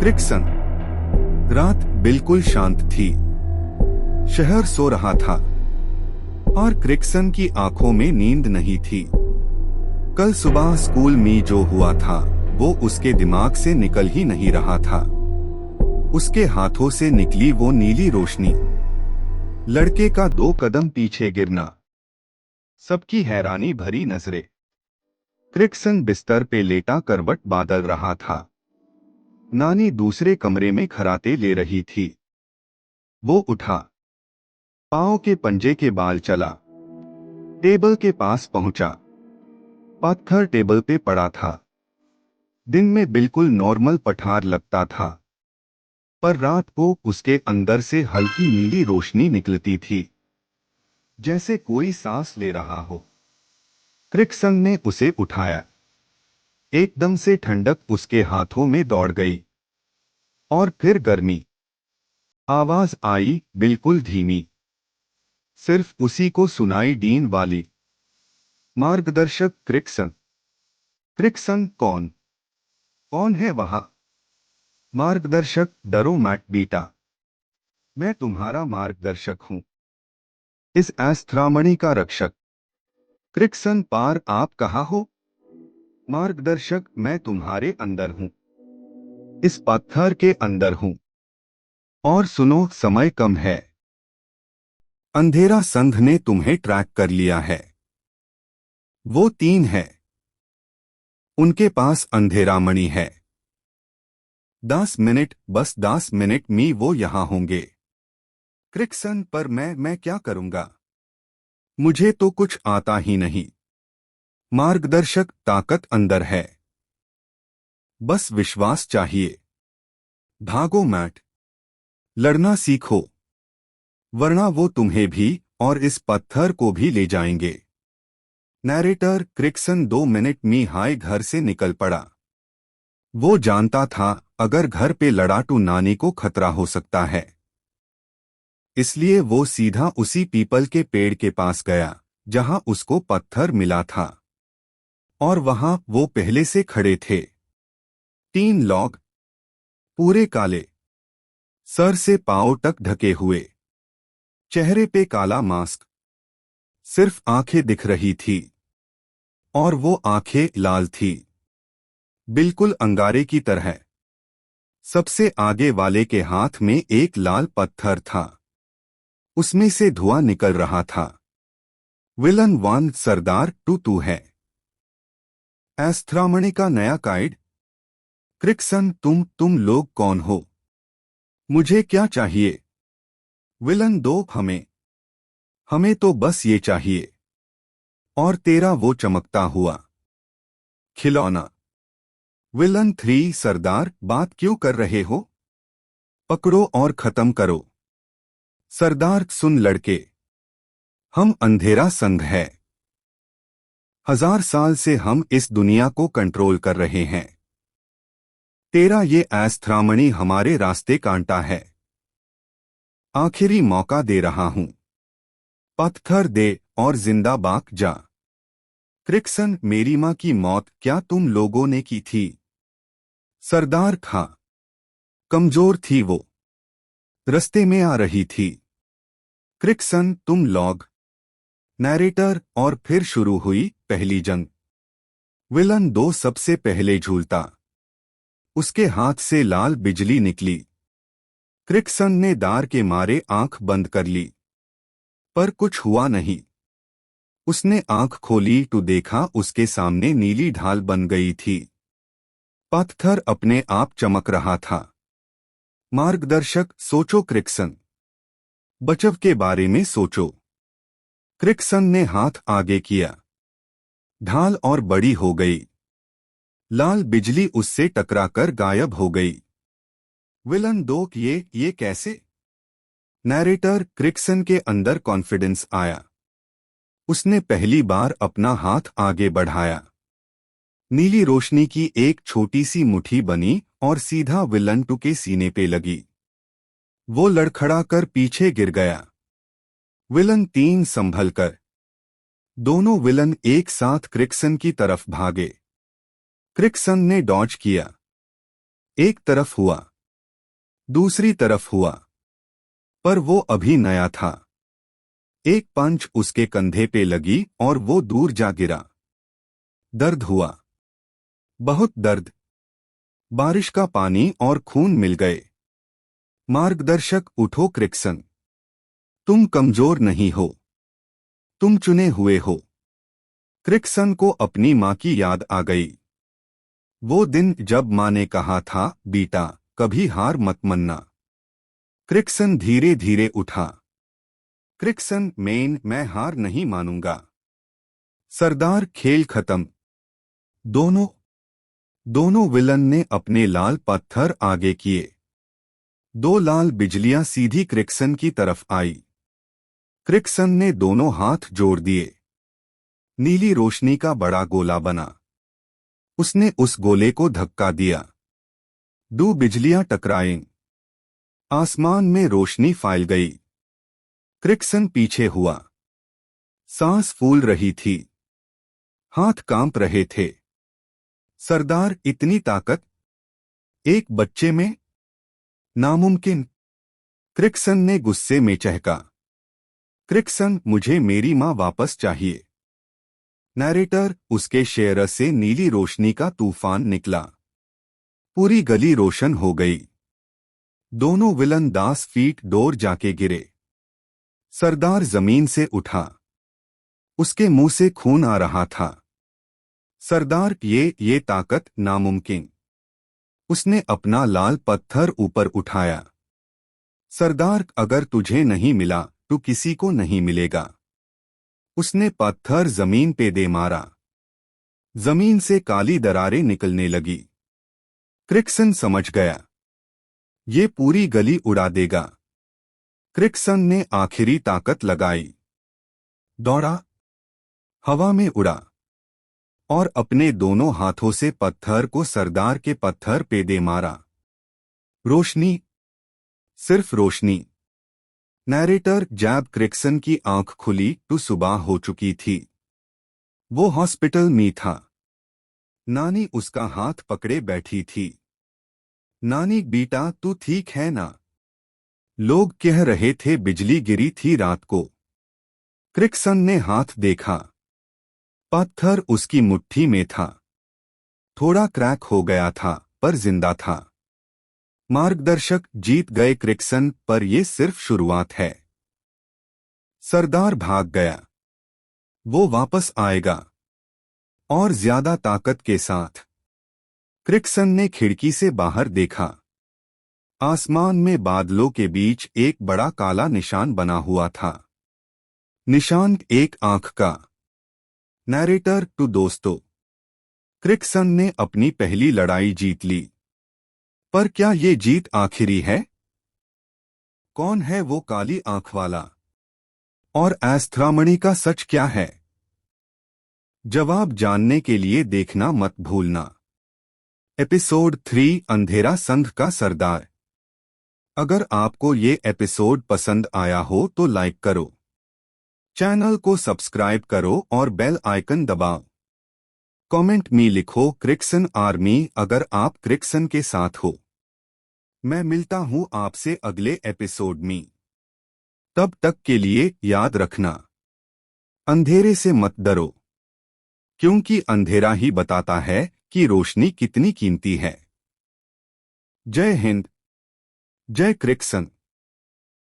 क्रिक्सन। रात बिल्कुल शांत थी। शहर सो रहा था और क्रिक्सन की आंखों में नींद नहीं थी। कल सुबह स्कूल में जो हुआ था वो उसके दिमाग से निकल ही नहीं रहा था। उसके हाथों से निकली वो नीली रोशनी, लड़के का 2 कदम पीछे गिरना, सबकी हैरानी भरी नजरें। क्रिक्सन बिस्तर पे लेटा करवट बदल रहा था। नानी दूसरे कमरे में खराटे ले रही थी। वो उठा, पाँव के पंजे के बाल चला, टेबल के पास पहुंचा। पत्थर टेबल पे पड़ा था। दिन में बिल्कुल नॉर्मल पठार लगता था, पर रात को उसके अंदर से हल्की नीली रोशनी निकलती थी, जैसे कोई सांस ले रहा हो। क्रिक्सन ने उसे उठाया। एकदम से ठंडक उसके हाथों में दौड़ गई और फिर गर्मी। आवाज आई, बिल्कुल धीमी, सिर्फ उसी को सुनाई देने वाली। मार्गदर्शक क्रिक्सन। क्रिक्सन, कौन कौन है वहां? मार्गदर्शक, डरो मत बेटा, मैं तुम्हारा मार्गदर्शक हूं, इस एस्थ्रामणि का रक्षक। क्रिक्सन, पार आप कहाँ हो? मार्गदर्शक, मैं तुम्हारे अंदर हूं, इस पत्थर के अंदर हूं। और सुनो, समय कम है। अंधेरा संघ ने तुम्हें ट्रैक कर लिया है। वो 3 है, उनके पास अंधेरा मणि है। 10 मिनट, बस 10 मिनट में वो यहां होंगे। क्रिक्सन, पर मैं क्या करूंगा? मुझे तो कुछ आता ही नहीं। मार्गदर्शक, ताकत अंदर है, बस विश्वास चाहिए। भागो मैट, लड़ना सीखो, वरना वो तुम्हें भी और इस पत्थर को भी ले जाएंगे। नैरेटर। क्रिक्सन 2 मिनट में हाय घर से निकल पड़ा। वो जानता था अगर घर पे लड़ाटू नानी को खतरा हो सकता है, इसलिए वो सीधा उसी पीपल के पेड़ के पास गया जहां उसको पत्थर मिला था। और वहां वो पहले से खड़े थे। 3 लोग, पूरे काले, सर से पांव तक ढके हुए, चेहरे पे काला मास्क, सिर्फ आंखें दिख रही थी, और वो आंखें लाल थी, बिल्कुल अंगारे की तरह। सबसे आगे वाले के हाथ में एक लाल पत्थर था, उसमें से धुआं निकल रहा था। विलन 1, सरदार 2 है। एस्थ्रामणि का नया गाइड। क्रिक्सन, तुम लोग कौन हो? मुझे क्या चाहिए? विलन 2, हमें तो बस ये चाहिए, और तेरा वो चमकता हुआ खिलौना। विलन 3, सरदार, बात क्यों कर रहे हो? पकड़ो और खत्म करो। सरदार, सुन लड़के, हम अंधेरा संघ है। 1000 साल से हम इस दुनिया को कंट्रोल कर रहे हैं। तेरा ये एस्थ्रामणि हमारे रास्ते कांटा है। आखिरी मौका दे रहा हूं, पत्थर दे और जिंदा बाग जा। क्रिक्सन, मेरी मां की मौत क्या तुम लोगों ने की थी? सरदार, था, कमजोर थी वो, रास्ते में आ रही थी। क्रिक्सन, तुम लोग। नैरेटर। और फिर शुरू हुई पहली जंग। विलन 2 सबसे पहले झूलता, उसके हाथ से लाल बिजली निकली। क्रिक्सन ने डर के मारे आंख बंद कर ली, पर कुछ हुआ नहीं। उसने आंख खोली तो देखा उसके सामने नीली ढाल बन गई थी। पत्थर अपने आप चमक रहा था। मार्गदर्शक, सोचो क्रिक्सन, बचाव के बारे में सोचो। क्रिक्सन ने हाथ आगे किया, ढाल और बड़ी हो गई। लाल बिजली उससे टकराकर गायब हो गई। विलन 2, ये कैसे? नैरेटर। क्रिक्सन के अंदर कॉन्फिडेंस आया। उसने पहली बार अपना हाथ आगे बढ़ाया। नीली रोशनी की एक छोटी सी मुट्ठी बनी और सीधा विलन 2 के सीने पे लगी। वो लड़खड़ाकर पीछे गिर गया। विलन 3 संभलकर। दोनों विलन एक साथ क्रिक्सन की तरफ भागे। क्रिक्सन ने डॉज किया, एक तरफ हुआ, दूसरी तरफ हुआ, पर वो अभी नया था। एक पंच उसके कंधे पे लगी और वो दूर जा गिरा। दर्द हुआ, बहुत दर्द। बारिश का पानी और खून मिल गए। मार्गदर्शक, उठो क्रिक्सन। तुम कमजोर नहीं हो, तुम चुने हुए हो। क्रिक्सन को अपनी माँ की याद आ गई। वो दिन जब माँ ने कहा था, बेटा कभी हार मत मानना। क्रिक्सन धीरे धीरे उठा। क्रिक्सन, मैं हार नहीं मानूंगा। सरदार, खेल खत्म। दोनों दोनों विलन ने अपने लाल पत्थर आगे किए। दो लाल बिजलियां सीधी क्रिक्सन की तरफ आई। क्रिक्सन ने दोनों हाथ जोड़ दिए। नीली रोशनी का बड़ा गोला बना। उसने उस गोले को धक्का दिया। दो बिजलियां टकराईं। आसमान में रोशनी फैल गई। क्रिक्सन पीछे हुआ। सांस फूल रही थी, हाथ कांप रहे थे। सरदार, इतनी ताकत एक बच्चे में? नामुमकिन। क्रिक्सन ने गुस्से में चहका। क्रिक्सन, मुझे मेरी माँ वापस चाहिए। नैरेटर, उसके शेर से नीली रोशनी का तूफान निकला। पूरी गली रोशन हो गई। दोनों विलन 10 फीट दूर जाके गिरे। सरदार जमीन से उठा। उसके मुंह से खून आ रहा था। सरदार, ये ताकत नामुमकिन। उसने अपना लाल पत्थर ऊपर उठाया। सरदार, अगर तुझे नहीं मिला तो किसी को नहीं मिलेगा। उसने पत्थर जमीन पे दे मारा। जमीन से काली दरारें निकलने लगी। क्रिक्सन समझ गया, ये पूरी गली उड़ा देगा। क्रिक्सन ने आखिरी ताकत लगाई। दौड़ा, हवा में उड़ा और अपने दोनों हाथों से पत्थर को सरदार के पत्थर पे दे मारा। रोशनी, सिर्फ रोशनी। नैरेटर, जब क्रिक्सन की आंख खुली तो सुबह हो चुकी थी। वो हॉस्पिटल में था। नानी उसका हाथ पकड़े बैठी थी। नानी, बेटा तू ठीक है ना? लोग कह रहे थे बिजली गिरी थी रात को। क्रिक्सन ने हाथ देखा। पत्थर उसकी मुट्ठी में था। थोड़ा क्रैक हो गया था पर जिंदा था। मार्गदर्शक, जीत गए क्रिक्सन, पर यह सिर्फ शुरुआत है। सरदार भाग गया। वो वापस आएगा और ज्यादा ताकत के साथ। क्रिक्सन ने खिड़की से बाहर देखा। आसमान में बादलों के बीच एक बड़ा काला निशान बना हुआ था। निशान एक आंख का। नैरेटर, टू दोस्तों, क्रिक्सन ने अपनी पहली लड़ाई जीत ली। पर क्या ये जीत आखिरी है? कौन है वो काली आंख वाला? और एस्थ्रामणि का सच क्या है? जवाब जानने के लिए देखना मत भूलना। एपिसोड 3, अंधेरा संघ का सरदार। अगर आपको ये एपिसोड पसंद आया हो तो लाइक करो, चैनल को सब्सक्राइब करो और बेल आइकन दबाओ। कमेंट में लिखो क्रिक्सन आर्मी अगर आप क्रिक्सन के साथ हो। मैं मिलता हूँ आपसे अगले एपिसोड में। तब तक के लिए याद रखना, अंधेरे से मत डरो, क्योंकि अंधेरा ही बताता है कि रोशनी कितनी कीमती है। जय हिंद, जय क्रिक्सन।